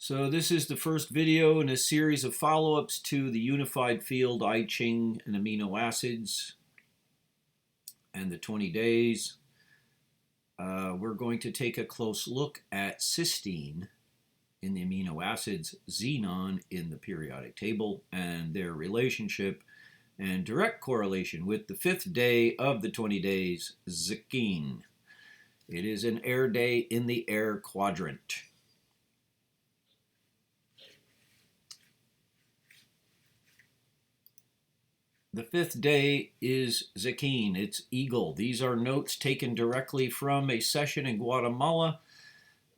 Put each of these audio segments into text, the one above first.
So this is the first video in a series of follow-ups to the unified field I Ching and amino acids and the 20 days. We're going to take a close look at cysteine in the amino acids, xenon in the periodic table, and their relationship and direct correlation with the fifth day of the 20 days, Tzikin. It is an air day in the air quadrant. The fifth day is Tzikin. It's eagle. These are notes taken directly from a session in Guatemala.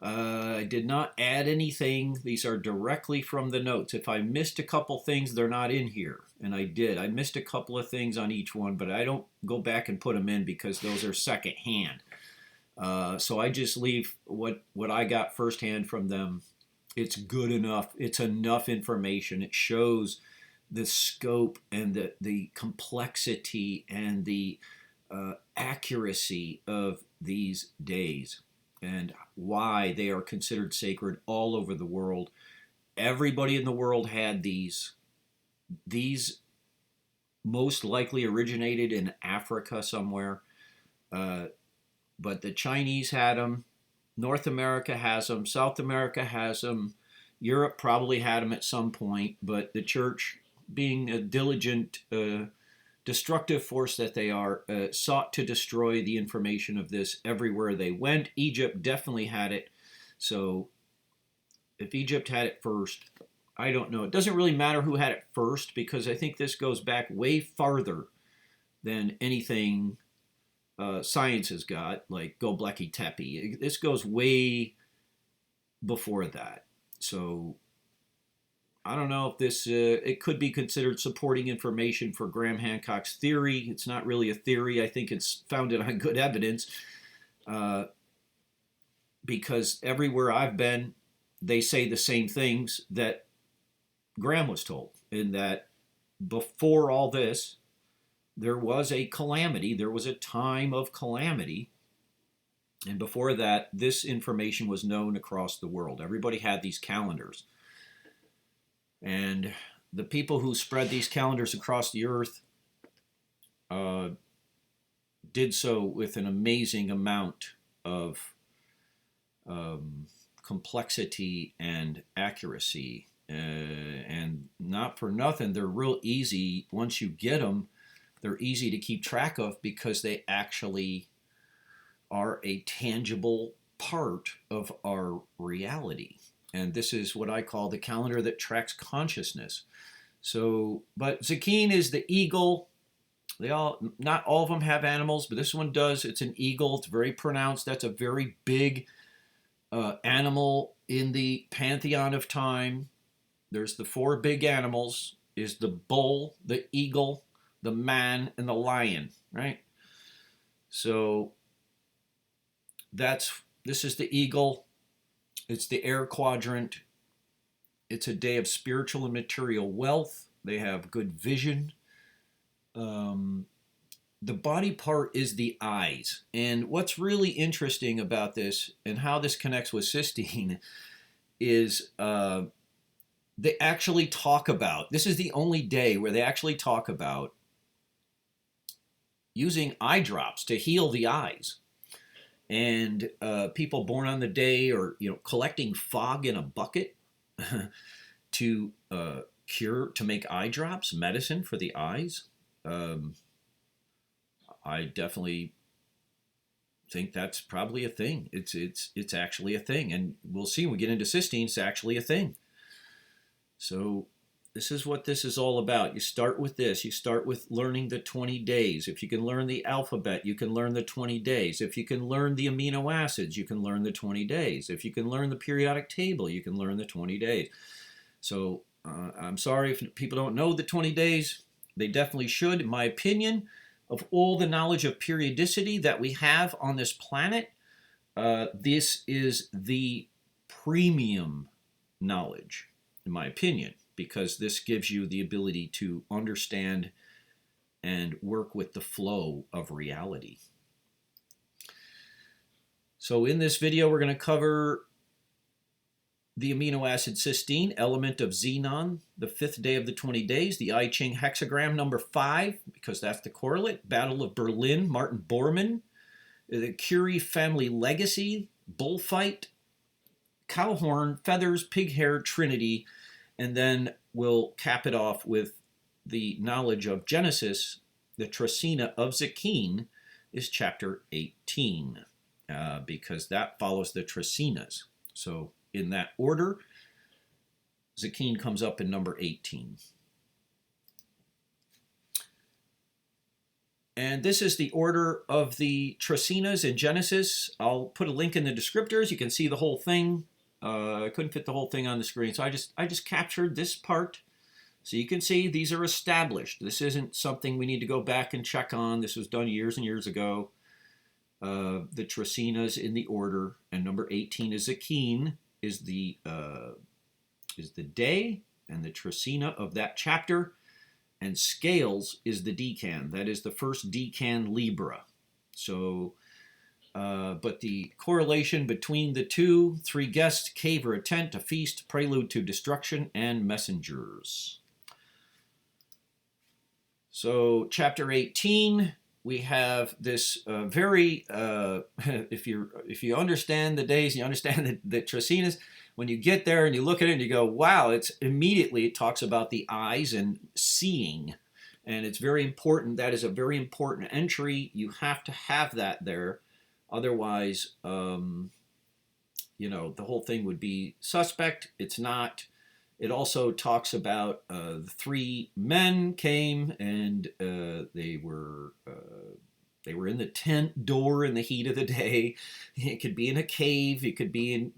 I did not add anything. These are directly from the notes. If I missed a couple things, they're not in here. And I did. I missed a couple of things on each one, but I don't go back and put them in because those are secondhand. So I just leave what I got firsthand from them. It's good enough. It's enough information. It shows the scope and the complexity and the accuracy of these days and why they are considered sacred all over the world. Everybody in the world had these. These most likely originated in Africa somewhere, but the Chinese had them. North America has them. South America has them. Europe probably had them at some point, but the church, being a diligent, destructive force that they are, sought to destroy the information of this everywhere they went. Egypt definitely had it. So if Egypt had it first, I don't know. It doesn't really matter who had it first, because I think this goes back way farther than anything science has got, like Göbekli Tepe. This goes way before that. So I don't know if this, it could be considered supporting information for Graham Hancock's theory. It's not really a theory. I think it's founded on good evidence, because everywhere I've been, they say the same things that Graham was told, in that before all this, there was a calamity. There was a time of calamity. And before that, this information was known across the world. Everybody had these calendars. And the people who spread these calendars across the earth did so with an amazing amount of complexity and accuracy. And not for nothing, they're real easy. Once you get them, they're easy to keep track of, because they actually are a tangible part of our reality. And this is what I call the calendar that tracks consciousness. So, but Tzikin is the eagle. Not all of them have animals, but this one does. It's an eagle. It's very pronounced. That's a very big animal in the pantheon of time. There's the four big animals: is the bull, the eagle, the man, and the lion, right? So this is the eagle. It's the air quadrant. It's a day of spiritual and material wealth. They have good vision. The body part is the eyes. And what's really interesting about this, and how this connects with cysteine, is they actually talk about, this is the only day where they actually talk about using eye drops to heal the eyes. And people born on the day, or collecting fog in a bucket to make eye drops, medicine for the eyes. I definitely think that's probably a thing. It's actually a thing, and we'll see when we get into cysteine. It's actually a thing. So this is what this is all about. You start with this. You start with learning the 20 days. If you can learn the alphabet, you can learn the 20 days. If you can learn the amino acids, you can learn the 20 days. If you can learn the periodic table, you can learn the 20 days. So I'm sorry if people don't know the 20 days. They definitely should. In my opinion, of all the knowledge of periodicity that we have on this planet, this is the premium knowledge, in my opinion, because this gives you the ability to understand and work with the flow of reality. So in this video, we're going to cover the amino acid cysteine, element of Xenon, the 5th day of the 20 days, the I Ching hexagram number 5, because that's the correlate, Battle of Berlin, Martin Bormann, the Curie family legacy, bullfight, cow horn, feathers, pig hair, trinity, and then we'll cap it off with the knowledge of Genesis. The trecena of Tzikin is chapter 18, because that follows the trecenas. So in that order, Tzikin comes up in number 18. And this is the order of the trecenas in Genesis. I'll put a link in the descriptors. You can see the whole thing. I couldn't fit the whole thing on the screen, so I just captured this part. So you can see these are established. This isn't something we need to go back and check on. This was done years and years ago. The trecenas in the order, and number 18 is Tzikin, is the day and the trecena of that chapter, and scales is the decan. That is the first decan Libra. So, but the correlation between the two: 3 guests, cave or a tent, a feast, prelude to destruction, and messengers. So chapter 18, we have this very, if you understand the days, you understand the trecenas, when you get there and you look at it and you go, wow, it talks about the eyes and seeing. And it's very important. That is a very important entry. You have to have that there. Otherwise, the whole thing would be suspect. It's not. It also talks about the 3 men came, and they were in the tent door in the heat of the day. It could be in a cave. It could be in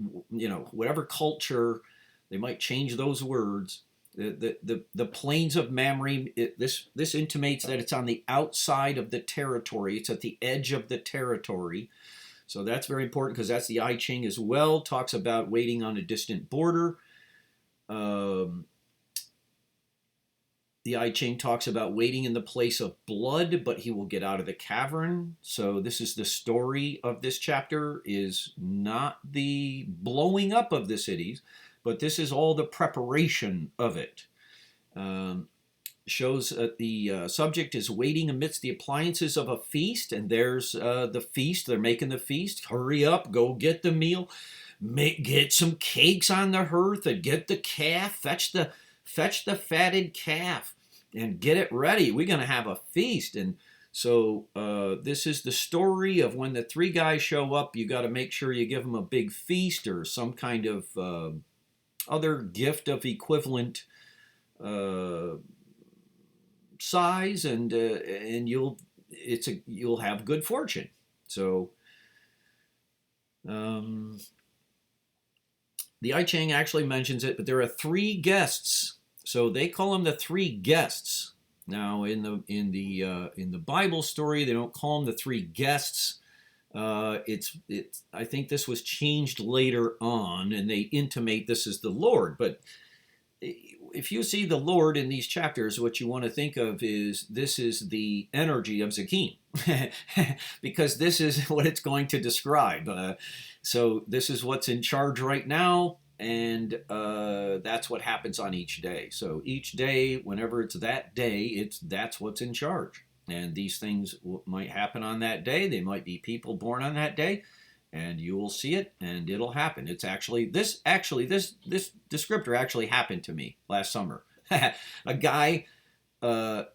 whatever culture. They might change those words. The plains of Mamre. This intimates that it's on the outside of the territory. It's at the edge of the territory. So that's very important, because that's the I Ching as well. Talks about waiting on a distant border. The I Ching talks about waiting in the place of blood, but he will get out of the cavern. So this is the story of this chapter, is not the blowing up of the cities, but this is all the preparation of it. Shows that the subject is waiting amidst the appliances of a feast, and there's the feast. They're making the feast. Hurry up, go get the meal. Get some cakes on the hearth and get the calf. Fetch the fatted calf and get it ready. We're going to have a feast. And so this is the story of when the 3 guys show up. You got to make sure you give them a big feast or some kind of other gift of equivalent size, and you'll have good fortune. So. The I Ching actually mentions it, but there are 3 guests, so they call them the 3 guests. Now, in the Bible story, they don't call them the 3 guests. I think this was changed later on, and they intimate this is the Lord. But if you see the Lord in these chapters, what you want to think of is this is the energy of Tzikin, because this is what it's going to describe. So this is what's in charge right now, and that's what happens on each day. So each day, whenever it's that day, that's what's in charge. And these things might happen on that day. They might be people born on that day, and you will see it, and it'll happen. It's this descriptor actually happened to me last summer. A guy, a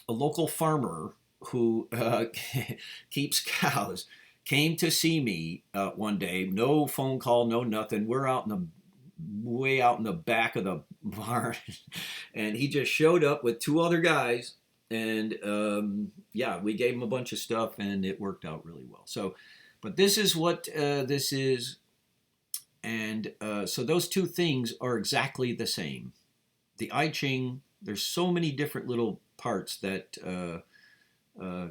local farmer who keeps cows, came to see me one day. No phone call, no nothing. We're way out in the back of the barn, and he just showed up with 2 other guys, and we gave him a bunch of stuff, and it worked out really well. So, but this is what this is, and so those 2 things are exactly the same. The I Ching, there's so many different little parts that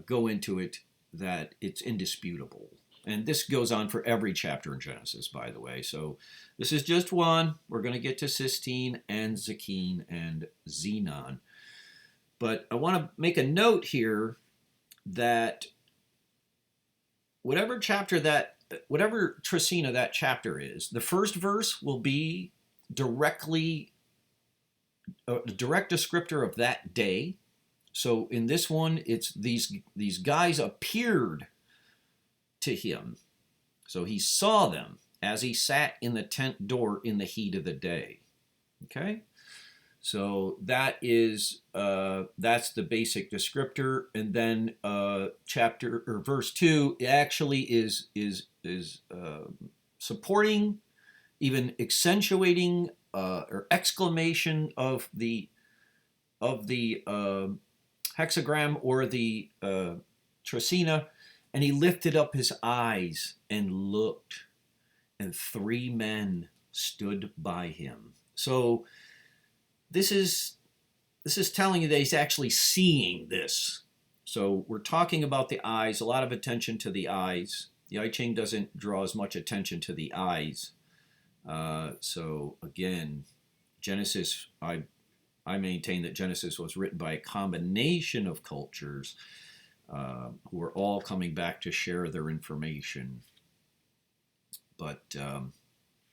go into it that it's indisputable. And this goes on for every chapter in Genesis, by the way. So this is just one. We're going to get to Cysteine and Tzikin and Xenon. But I want to make a note here that whatever chapter that whatever trecena that chapter is, the first verse will be directly a direct descriptor of that day. So in this one, it's these guys appeared to him. So he saw them as he sat in the tent door in the heat of the day. Okay? So that is that's the basic descriptor, and then chapter or verse 2 actually is supporting, even accentuating or exclamation of the hexagram or the trecena, and he lifted up his eyes and looked, and 3 men stood by him. So this is telling you that he's actually seeing this. So we're talking about the eyes, a lot of attention to the eyes. The I Ching doesn't draw as much attention to the eyes. So again, Genesis, I maintain that Genesis was written by a combination of cultures who are all coming back to share their information. But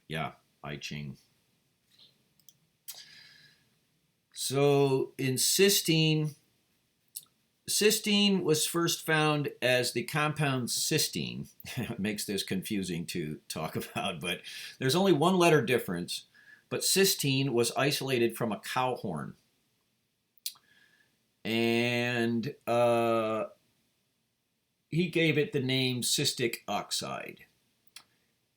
yeah, I Ching. So in cysteine, cysteine was first found as the compound cysteine. It makes this confusing to talk about, but there's only one letter difference. But cysteine was isolated from a cow horn. And he gave it the name cystic oxide.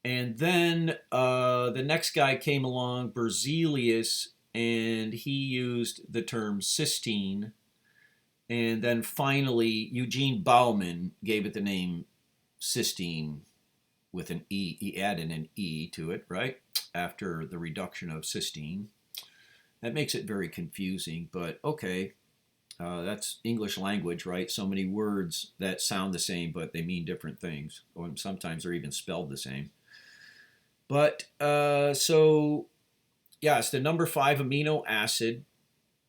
And then the next guy came along, Berzelius, and he used the term cysteine. And then finally, Eugene Bauman gave it the name cysteine with an E. He added an E to it, right? After the reduction of cysteine. That makes it very confusing, but okay. That's English language, right? So many words that sound the same, but they mean different things. Or sometimes they're even spelled the same. But so, yeah, it's the number 5 amino acid.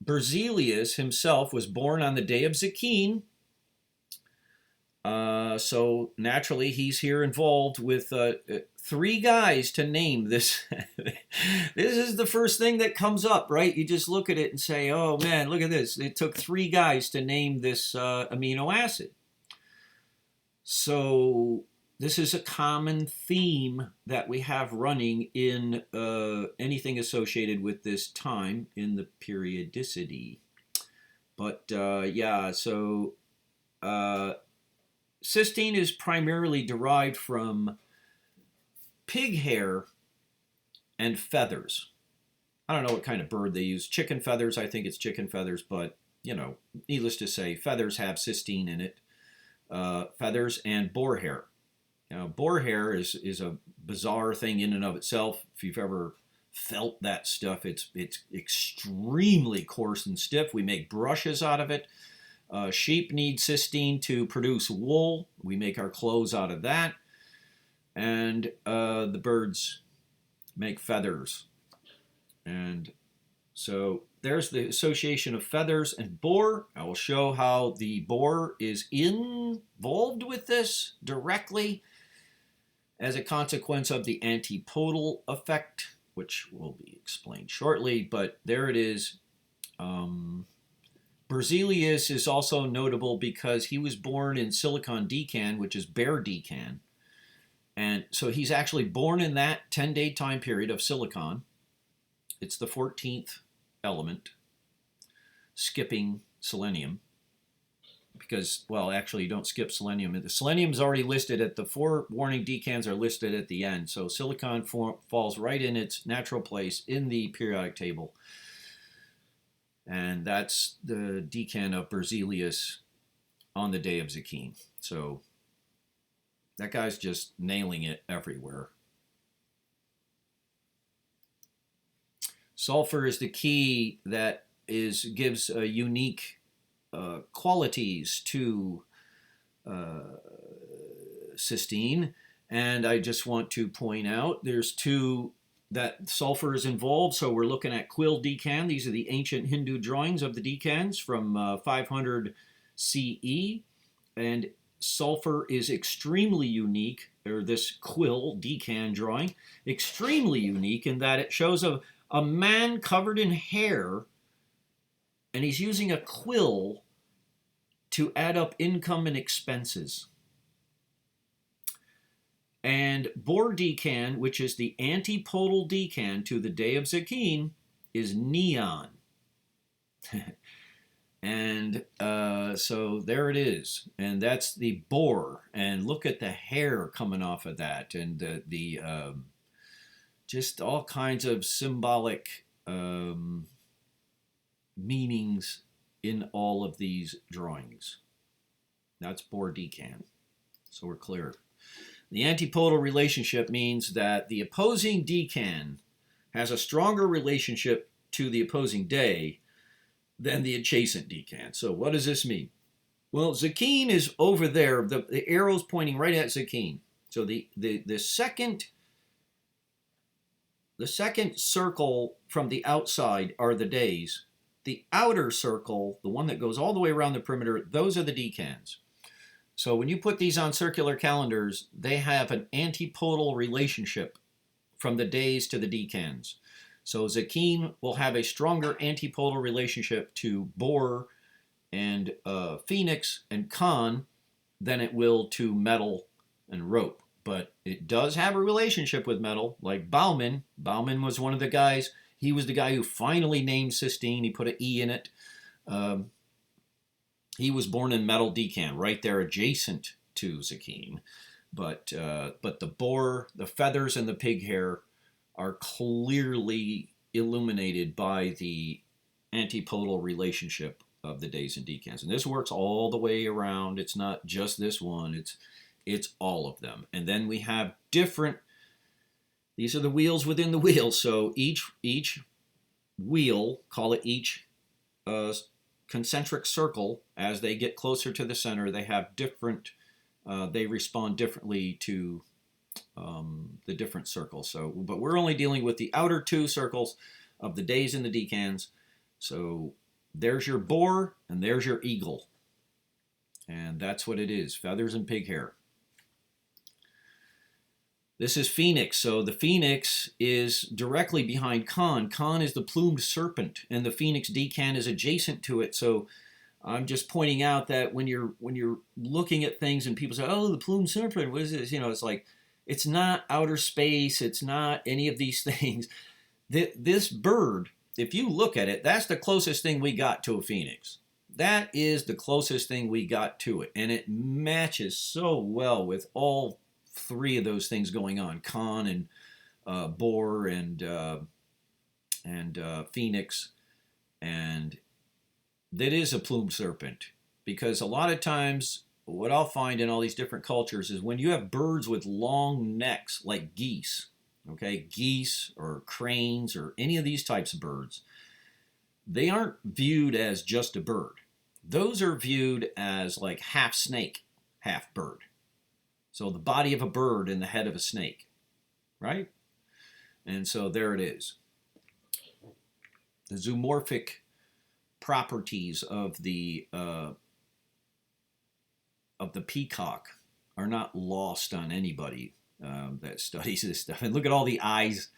Berzelius himself was born on the day of Tzikin. So naturally, he's here involved with 3 guys to name this. This is the first thing that comes up, right? You just look at it and say, oh man, look at this. It took 3 guys to name this amino acid. So this is a common theme that we have running in anything associated with this time in the periodicity. But yeah, so cysteine is primarily derived from pig hair and feathers. I don't know what kind of bird they use. Chicken feathers, I think it's chicken feathers, but, you know, needless to say, feathers have cysteine in it. Feathers and boar hair. Now, boar hair is a bizarre thing in and of itself. If you've ever felt that stuff, it's extremely coarse and stiff. We make brushes out of it. Sheep need cysteine to produce wool. We make our clothes out of that. And the birds make feathers. And so there's the association of feathers and boar. I will show how the boar is involved with this directly as a consequence of the antipodal effect, which will be explained shortly. But there it is. Berzelius is also notable because he was born in Silicon Decan, which is bear Decan. And so he's actually born in that 10-day time period of silicon. It's the 14th element, skipping selenium. Because, well, actually you don't skip selenium. The selenium's already listed at the 4 warning decans are listed at the end. So silicon falls right in its natural place in the periodic table. And that's the decan of Berzelius on the day of Tzikin. So that guy's just nailing it everywhere. Sulfur is the key that gives unique qualities to cysteine. And I just want to point out there's 2 that sulfur is involved. So we're looking at quill decan. These are the ancient Hindu drawings of the decans from 500 CE. And sulfur is extremely unique, or this quill decan drawing, extremely unique in that it shows a man covered in hair, and he's using a quill to add up income and expenses. And Bohr decan, which is the antipodal decan to the day of Tzikin, is neon. And so there it is. And that's the Bohr. And look at the hair coming off of that. And the just all kinds of symbolic meanings in all of these drawings. That's Bohr decan. So we're clear. The antipodal relationship means that the opposing decan has a stronger relationship to the opposing day than the adjacent decan. So what does this mean? Well, Tzikin is over there. The arrow's pointing right at Tzikin. So the second circle from the outside are the days. The outer circle, the one that goes all the way around the perimeter, those are the decans. So when you put these on circular calendars, they have an antipodal relationship from the days to the decans. So Tzikin will have a stronger antipodal relationship to Bohr and Phoenix and Con than it will to metal and rope. But it does have a relationship with metal, like Baumann. Baumann was one of the guys. He was the guy who finally named cysteine. He put an E in it. He was born in metal decan, right there adjacent to Tzikin. But the Bohr, the feathers, and the pig hair are clearly illuminated by the antipodal relationship of the days and decans. And this works all the way around. It's not just this one. It's all of them. And then we have different, these are the wheels within the wheels. So each wheel, call it each concentric circle, as they get closer to the center, they have different, they respond differently to the different circles. So, but we're only dealing with the outer two circles of the days and the decans. So there's your Bohr and there's your eagle. And that's what it is, feathers and pig hair. This is Phoenix. So the Phoenix is directly behind Con. Con is the plumed serpent, and the Phoenix decan is adjacent to it. So I'm just pointing out that when you're looking at things and people say, "Oh, the plumed serpent, what is this?" You know, it's like, it's not outer space. It's not any of these things. This bird, if you look at it, that's the closest thing we got to a phoenix. That is the closest thing we got to it, and it matches so well with all three of those things going on: Con and Bohr and Phoenix, and that is a plumed serpent. Because a lot of times, what I'll find in all these different cultures is when you have birds with long necks, like geese, okay, geese or cranes or any of these types of birds, they aren't viewed as just a bird. Those are viewed as like half snake, half bird. So the body of a bird and the head of a snake, right? And so there it is. The zoomorphic properties of the peacock are not lost on anybody that studies this stuff. And look at all the eyes.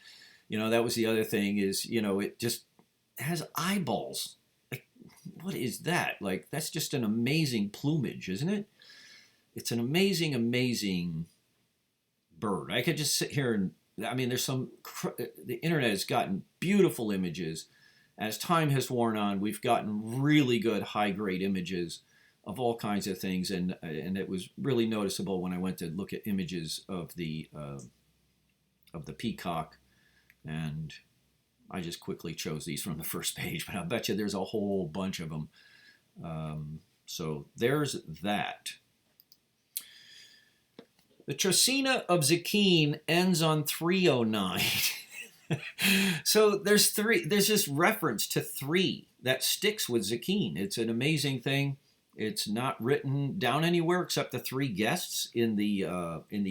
You know, that was the other thing is, you know, it just has eyeballs. Like, what is that? Like, that's just an amazing plumage, isn't it? It's an amazing, amazing bird. I could just sit here and, I mean, there's some, the internet has gotten beautiful images. As time has worn on, we've gotten really good high-grade images of all kinds of things, and it was really noticeable when I went to look at images of the peacock, and I just quickly chose these from the first page, but I bet you there's a whole bunch of them. So there's that. The trecena of Tzikin ends on 309. So there's this reference to 3 that sticks with Tzikin. It's an amazing thing. It's not written down anywhere except the 3 guests in the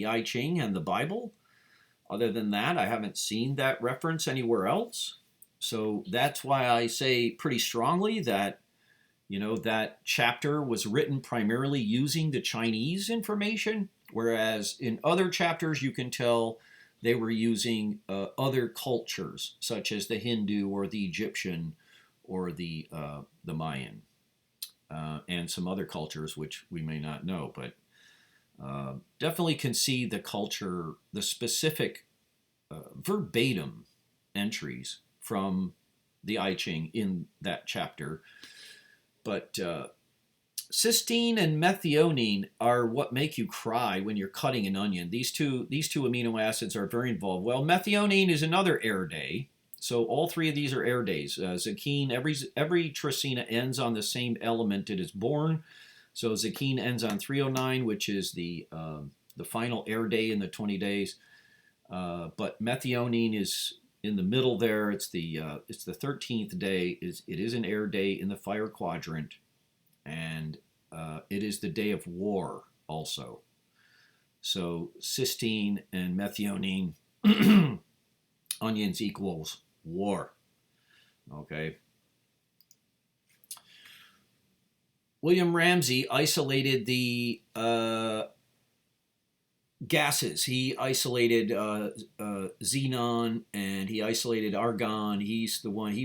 I Ching and the Bible. Other than that, I haven't seen that reference anywhere else. So that's why I say pretty strongly that You know, that chapter was written primarily using the Chinese information, whereas in other chapters you can tell they were using other cultures, such as the Hindu or the Egyptian or the Mayan, and some other cultures which we may not know, but definitely can see the culture, the specific verbatim entries from the I Ching in that chapter. But cysteine and methionine are what make you cry when you're cutting an onion. These two amino acids are very involved. Well, methionine is another air day. So all three of these are air days. Tzikin, every trecena ends on the same element it is born. So Tzikin ends on 309, which is the final air day in the 20 days. But methionine is in the middle there. It's the 13th day. It is an air day in the fire quadrant, and it is the day of war also. So cysteine and methionine, onions equals war. Okay. William Ramsay isolated the gases. He isolated xenon, and he isolated argon. He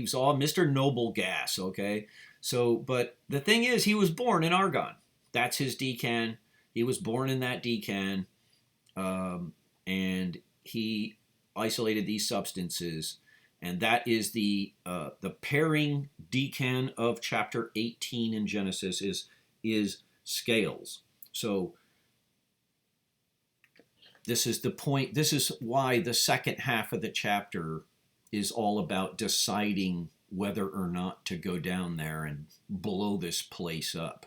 was all Mr. Noble Gas, okay? So, but the thing is, he was born in argon. That's his decan. He was born in that decan, and he isolated these substances, and that is the pairing decan of chapter 18 in Genesis is scales. So this is the point. This is why the second half of the chapter is all about deciding whether or not to go down there and blow this place up.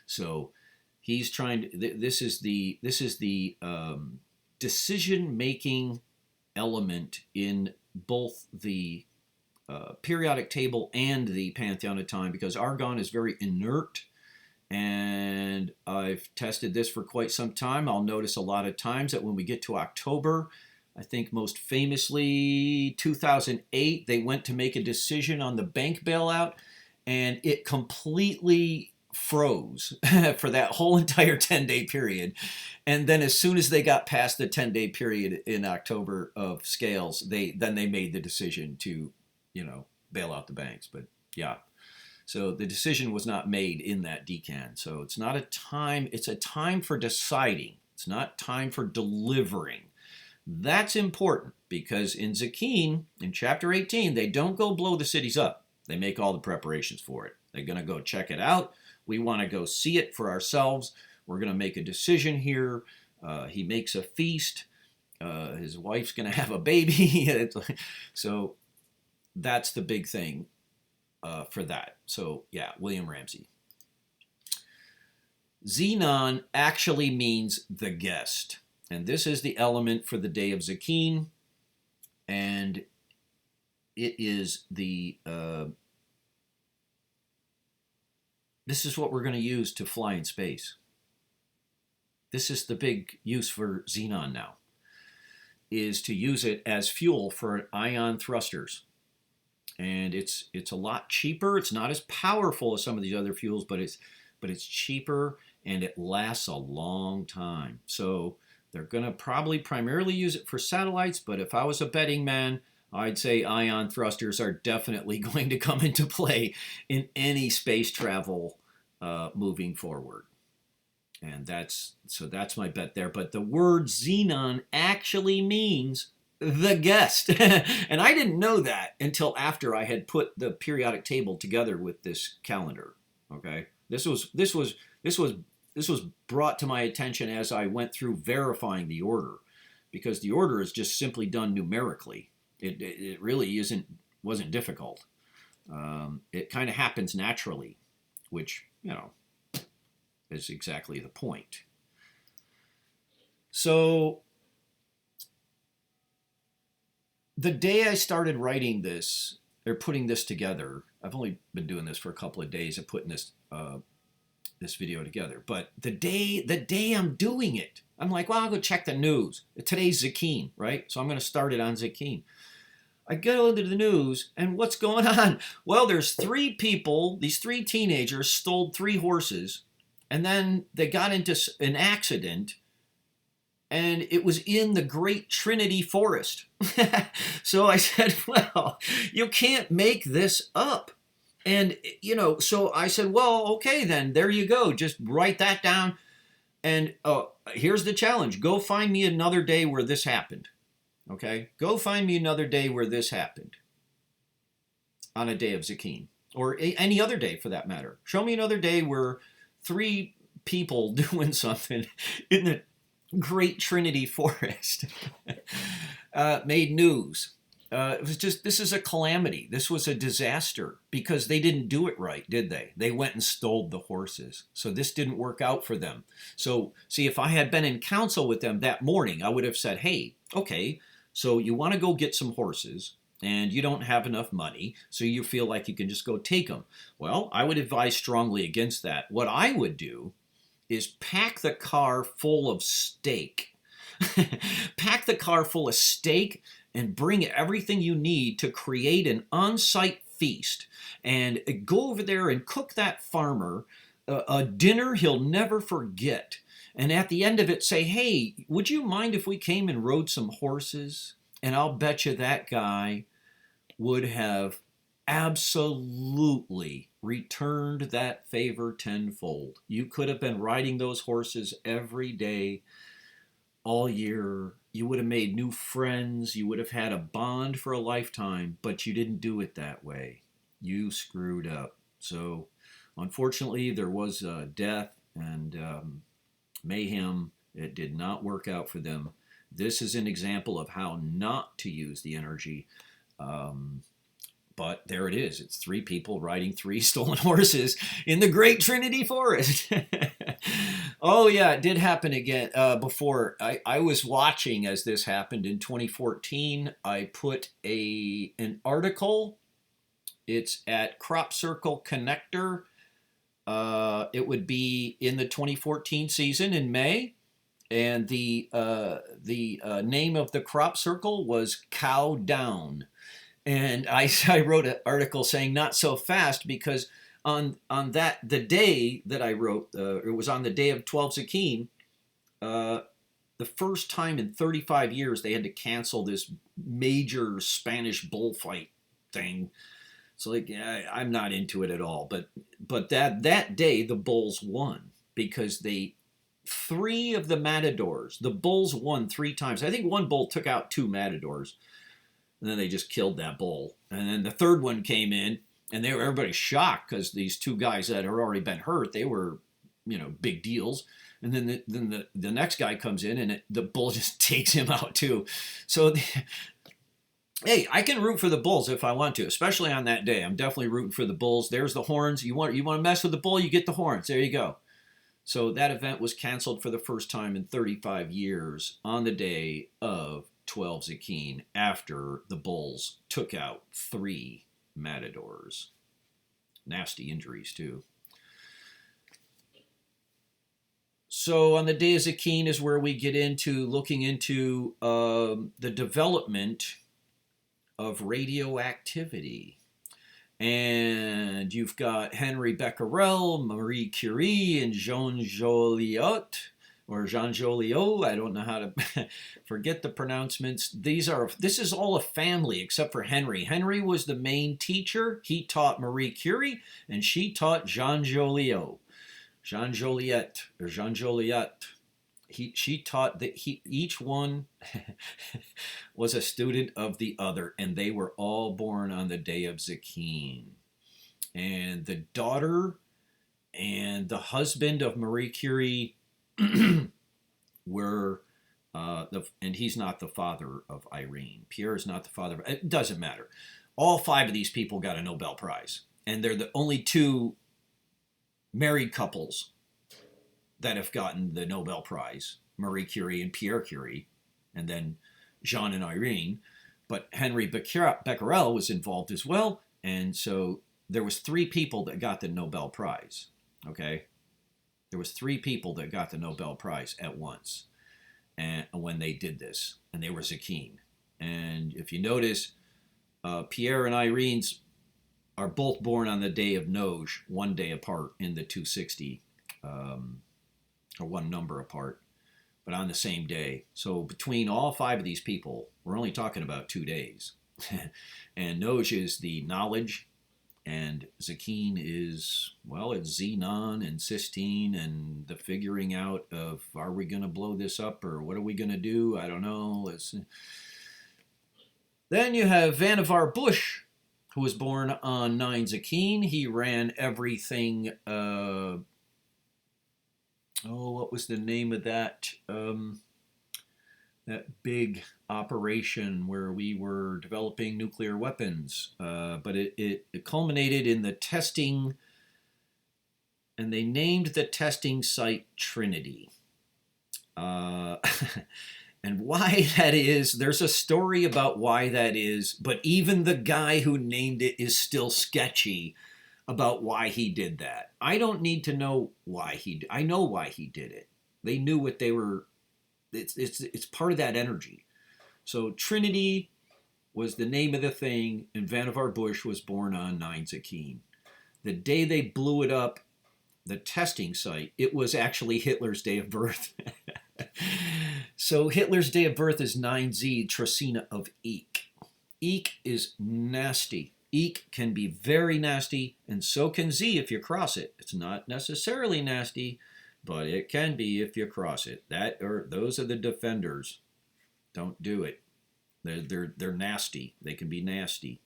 So he's trying to. This is the decision-making element in both the periodic table and the pantheon of time, because argon is very inert. And I've tested this for quite some time. I'll notice a lot of times that when we get to October, I think most famously 2008, they went to make a decision on the bank bailout, and it completely froze for that whole entire 10-day period. And then as soon as they got past the 10-day period in October of scales, they made the decision to, bail out the banks. But yeah. So the decision was not made in that decan. So it's not a time, it's a time for deciding. It's not time for delivering. That's important, because in Tzikin, in chapter 18, they don't go blow the cities up. They make all the preparations for it. They're going to go check it out. We want to go see it for ourselves. We're going to make a decision here. He makes a feast. His wife's going to have a baby. So that's the big thing for that. So yeah, William Ramsay. Xenon actually means the guest. And this is the element for the day of Tzikin. And it is this is what we're going to use to fly in space. This is the big use for xenon now, is to use it as fuel for ion thrusters. And it's a lot cheaper. It's not as powerful as some of these other fuels, but it's cheaper, and it lasts a long time. So they're going to probably primarily use it for satellites, but if I was a betting man, I'd say ion thrusters are definitely going to come into play in any space travel moving forward. And that's my bet there. But the word xenon actually means the guest. And I didn't know that until after I had put the periodic table together with this calendar. Okay? This was brought to my attention as I went through verifying the order, because the order is just simply done numerically. It really wasn't difficult. It kind of happens naturally, which, is exactly the point. So the day I started writing this, or putting this together, I've only been doing this for a couple of days of putting this video together, but the day I'm doing it, I'm like, well, I'll go check the news. Today's Tzikin, right? So I'm going to start it on Tzikin. I go into the news, and what's going on? Well, there's three people, these three teenagers stole three horses, and then they got into an accident, and it was in the Great Trinity Forest. So I said, well, you can't make this up. And, so I said, well, okay, then there you go. Just write that down. And here's the challenge. Go find me another day where this happened. Okay? Go find me another day where this happened on a day of Tzikin, or any other day for that matter. Show me another day where three people doing something in the Great Trinity Forest made news. It was just, this is a calamity. This was a disaster because they didn't do it right, did they? They went and stole the horses. So this didn't work out for them. So see, if I had been in council with them that morning, I would have said, hey, okay, so you want to go get some horses and you don't have enough money, so you feel like you can just go take them. Well, I would advise strongly against that. What I would do is pack the car full of steak. Pack the car full of steak and bring everything you need to create an on-site feast. And go over there and cook that farmer a dinner he'll never forget. And at the end of it, say, hey, would you mind if we came and rode some horses? And I'll bet you that guy would have absolutely returned that favor tenfold. You could have been riding those horses every day, all year. You would have made new friends. You would have had a bond for a lifetime, but you didn't do it that way. You screwed up. So unfortunately, there was death and mayhem. It did not work out for them. This is an example of how not to use the energy. But there it is. It's three people riding three stolen horses in the Great Trinity Forest. Oh, yeah, it did happen again before. I was watching as this happened in 2014. I put an article. It's at Crop Circle Connector. It would be in the 2014 season in May. And the name of the crop circle was Cow Down. And I wrote an article saying not so fast because on the day that I wrote, it was on the day of 12 Tzikin, the first time in 35 years they had to cancel this major Spanish bullfight thing. So like, I'm not into it at all. But that day the bulls won because three of the matadors, the bulls won three times. I think one bull took out two matadors. And then they just killed that bull. And then the third one came in, and everybody shocked because these two guys that had already been hurt, they were, big deals. And then the next guy comes in, and the bull just takes him out too. So, hey, I can root for the bulls if I want to, especially on that day. I'm definitely rooting for the bulls. There's the horns. You want to mess with the bull, you get the horns. There you go. So that event was canceled for the first time in 35 years on the day of 12 Tzikin after the bulls took out three matadors. Nasty injuries too. So on the day of Tzikin is where we get into looking into the development of radioactivity. And you've got Henry Becquerel, Marie Curie, and Jean Joliot, or Jean Joliot. I don't know how to forget the pronouncements. This is all a family except for Henry. Henry was the main teacher. He taught Marie Curie, and she taught Jean Joliot. Jean Joliet, or Jean Joliet. She taught that each one was a student of the other, and they were all born on the day of Tzikin. And the daughter and the husband of Marie Curie were, and he's not the father of Irene. Pierre is not the father. It doesn't matter. All five of these people got a Nobel Prize, and they're the only two married couples that have gotten the Nobel Prize, Marie Curie and Pierre Curie, and then Jean and Irene. But Henry Becquerel was involved as well, and so there was three people that got the Nobel Prize, okay? There was three people that got the Nobel Prize at once and when they did this, and they were Tzikin. And if you notice, Pierre and Irene's are both born on the day of Noge, one day apart in the 260, or one number apart, but on the same day. So between all 5 of these people, we're only talking about 2 days. And Noge is the knowledge, and Tzikin is, well, it's Xenon and Cysteine and the figuring out of, are we going to blow this up or what are we going to do? I don't know. Then you have Vannevar Bush, who was born on 9 Tzikin. He ran everything, what was the name of that? That big operation where we were developing nuclear weapons. But it culminated in the testing, and they named the testing site Trinity. And why that is, there's a story about why that is, but even the guy who named it is still sketchy about why he did that. I don't need to know why I know why he did it. They knew what they were. It's part of that energy. So Trinity was the name of the thing, and Vannevar Bush was born on 9 Tzikin. The day they blew it up, the testing site, it was actually Hitler's day of birth. So Hitler's day of birth is 9Z, trecena of Eek. Eek is nasty. Eek can be very nasty, and so can Z if you cross it. It's not necessarily nasty, but it can be if you cross it. Those are the defenders. Don't do it. They're nasty. They can be nasty.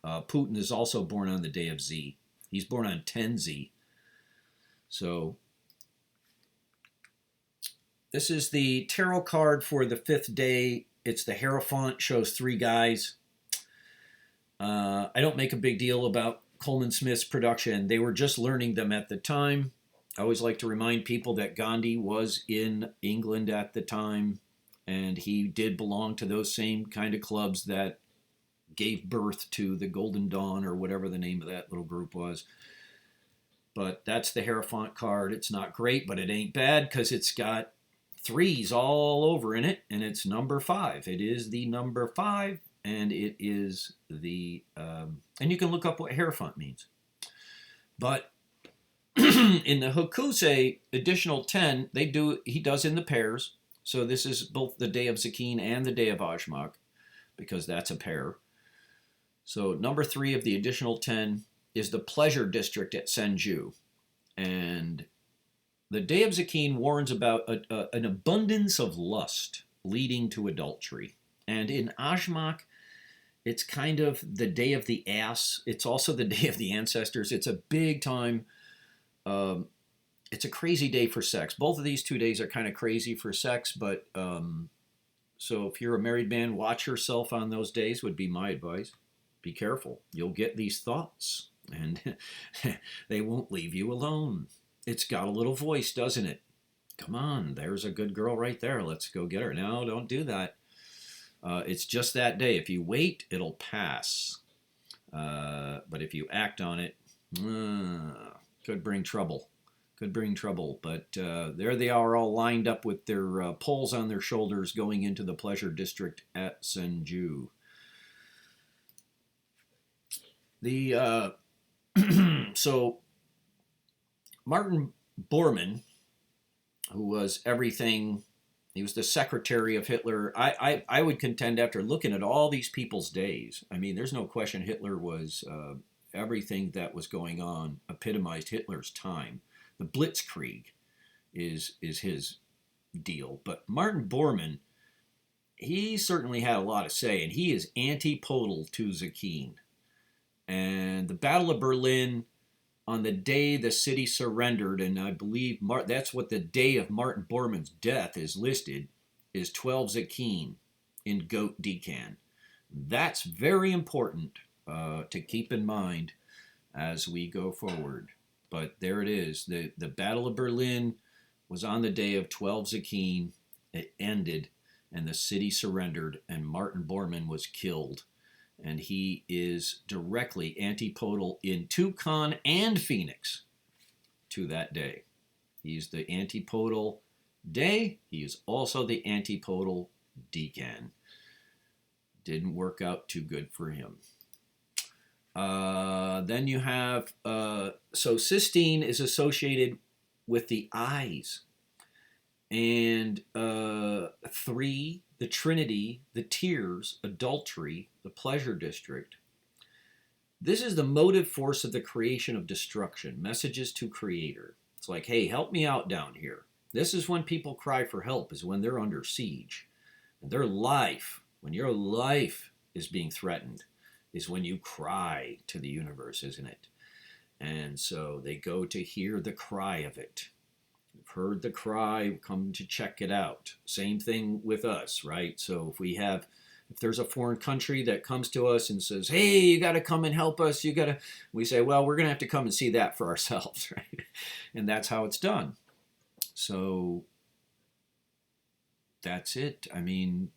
Putin is also born on the day of Z. He's born on 10Z. So this is the tarot card for the 5th day. It's the Hierophant, shows 3 guys. I don't make a big deal about Coleman Smith's production. They were just learning them at the time. I always like to remind people that Gandhi was in England at the time, and he did belong to those same kind of clubs that gave birth to the Golden Dawn, or whatever the name of that little group was. But that's the Hierophant card. It's not great, but it ain't bad because it's got 3s all over in it, and it's number 5. It is the number 5, and it is the, and you can look up what Hierophant means. But in the Hokuse additional 10, he does in the pairs. So this is both the day of Tzikin and the day of Ajmak, because that's a pair. So number 3 of the additional 10 is the pleasure district at Senju. And the day of Tzikin warns about an abundance of lust leading to adultery. And in Ajmak, it's kind of the day of the ass. It's also the day of the ancestors. It's a big time. It's a crazy day for sex. Both of these 2 days are kind of crazy for sex, but so if you're a married man, watch yourself on those days would be my advice. Be careful. You'll get these thoughts, and they won't leave you alone. It's got a little voice, doesn't it? Come on, there's a good girl right there. Let's go get her. No, don't do that. It's just that day. If you wait, it'll pass. But if you act on it, could bring trouble. Could bring trouble. But there they are, all lined up with their poles on their shoulders, going into the pleasure district at Senju. So Martin Bormann, who was everything, he was the secretary of Hitler. I would contend, after looking at all these people's days, I mean, there's no question Hitler was, everything that was going on epitomized Hitler's time. The Blitzkrieg is his deal. But Martin Bormann, he certainly had a lot to say, and he is antipodal to Tzikin. And the Battle of Berlin, on the day the city surrendered, and I believe that's what the day of Martin Bormann's death is listed, is 12 Tzikin in Goat Decan. That's very important to keep in mind as we go forward. But there it is. The Battle of Berlin was on the day of 12 Tzikin. It ended, and the city surrendered, and Martin Bormann was killed. And he is directly antipodal in Tucson and Phoenix to that day. He's the antipodal day. He is also the antipodal decan. Didn't work out too good for him. Then you have, so cysteine is associated with the eyes. And 3, the trinity, the tears, adultery, the pleasure district. This is the motive force of the creation of destruction, messages to creator. It's like, hey, help me out down here. This is when people cry for help, is when they're under siege. And their life, when your life is being threatened, is when you cry to the universe, isn't it? And so they go to hear the cry of it. We've heard the cry, come to check it out. Same thing with us, right? So if there's a foreign country that comes to us and says, hey, you got to come and help us, we say, well, we're going to have to come and see that for ourselves, right? And that's how it's done. So that's it. I mean,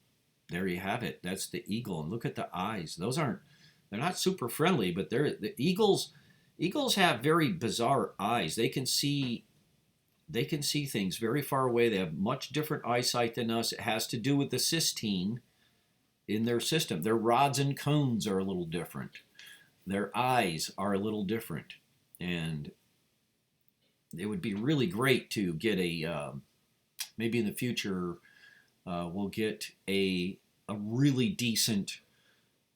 there you have it. That's the eagle. And look at the eyes. They're not super friendly, but the eagles have very bizarre eyes. They can see things very far away. They have much different eyesight than us. It has to do with the cysteine in their system. Their rods and cones are a little different. Their eyes are a little different. And it would be really great to get maybe in the future, we'll get a really decent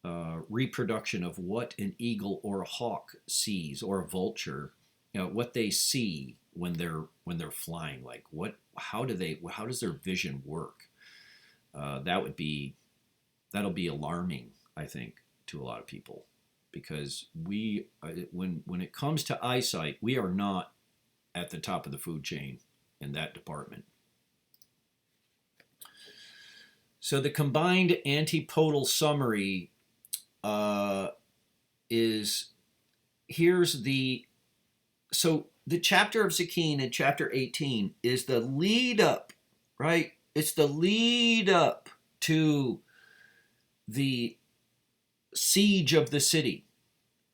reproduction of what an eagle or a hawk sees, or a vulture, what they see when they're flying. Like how does their vision work? That'll be alarming, I think, to a lot of people, because when it comes to eyesight, we are not at the top of the food chain in that department. So the combined antipodal summary so the chapter of Tzikin in chapter 18 is the lead up, right? It's the lead up to the siege of the city.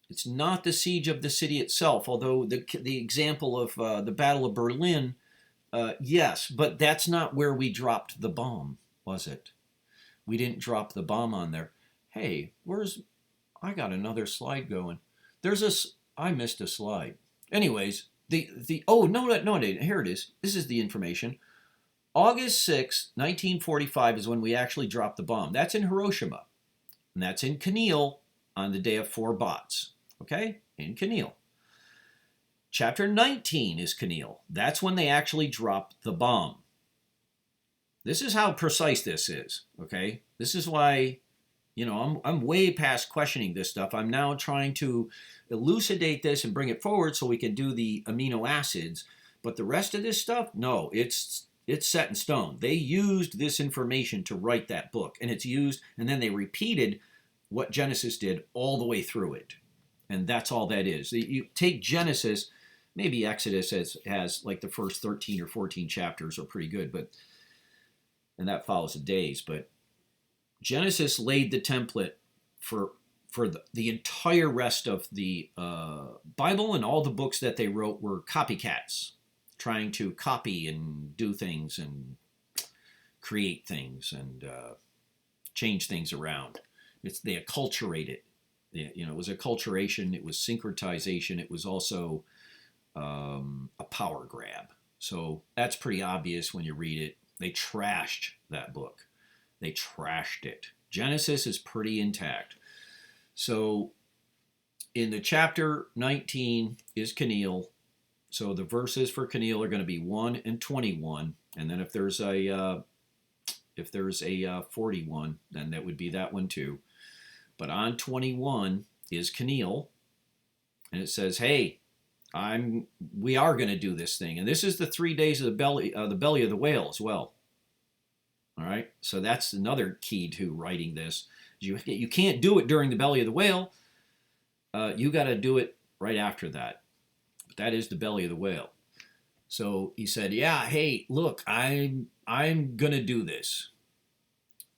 It's not the siege of the city itself, although the example of the Battle of Berlin, yes, but that's not where we dropped the bomb, was it? We didn't drop the bomb on there. Hey, I got another slide going. I missed a slide. Anyways, no, here it is. This is the information. August 6, 1945 is when we actually dropped the bomb. That's in Hiroshima. And that's in Keneal on the day of 4 bots. Okay? In Keneal. Chapter 19 is Keneal. That's when they actually dropped the bomb. This is how precise this is. Okay? This is why, I'm way past questioning this stuff. I'm now trying to elucidate this and bring it forward so we can do the amino acids. But the rest of this stuff, no, it's set in stone. They used this information to write that book, and it's used, and then they repeated what Genesis did all the way through it. And that's all that is. You take Genesis, maybe Exodus has like the first 13 or 14 chapters are pretty good, and that follows the days. But Genesis laid the template for the entire rest of the Bible, and all the books that they wrote were copycats, trying to copy and do things and create things and change things around. They acculturate it. It was acculturation, it was syncretization, it was also a power grab. So that's pretty obvious when you read it. They trashed that book. They trashed it. Genesis is pretty intact. So in the chapter 19 is Keneal. So the verses for Keneal are going to be 1 and 21. And then if there's a 41, then that would be that one too. But on 21 is Keneal. And it says, hey, we are going to do this thing. And this is the 3 days of the belly of the whale as well. All right. So that's another key to writing this. You can't do it during the belly of the whale. You got to do it right after that. But that is the belly of the whale. So he said, yeah, hey, look, I'm gonna do this.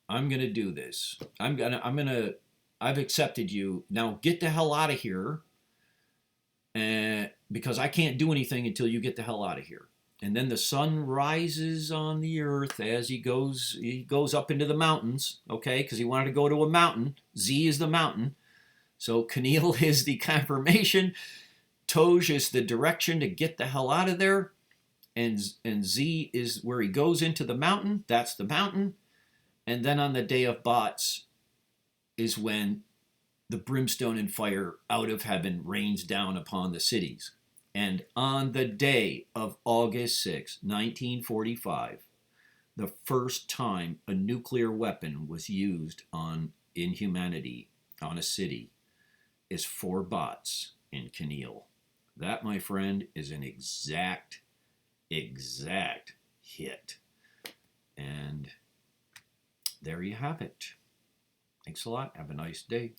I'm gonna do this. I've accepted you. Now get the hell out of here. Because I can't do anything until you get the hell out of here. And then the sun rises on the earth as he goes up into the mountains, okay? Because he wanted to go to a mountain. Z is the mountain. So Keneal is the confirmation. Toj is the direction to get the hell out of there. And Z is where he goes into the mountain. That's the mountain. And then on the day of Bots is when the brimstone and fire out of heaven rains down upon the cities. And on the day of August 6, 1945, the first time a nuclear weapon was used in humanity on a city is 4 Bots in Keneal. That, my friend, is an exact hit. And there you have it. Thanks a lot. Have a nice day.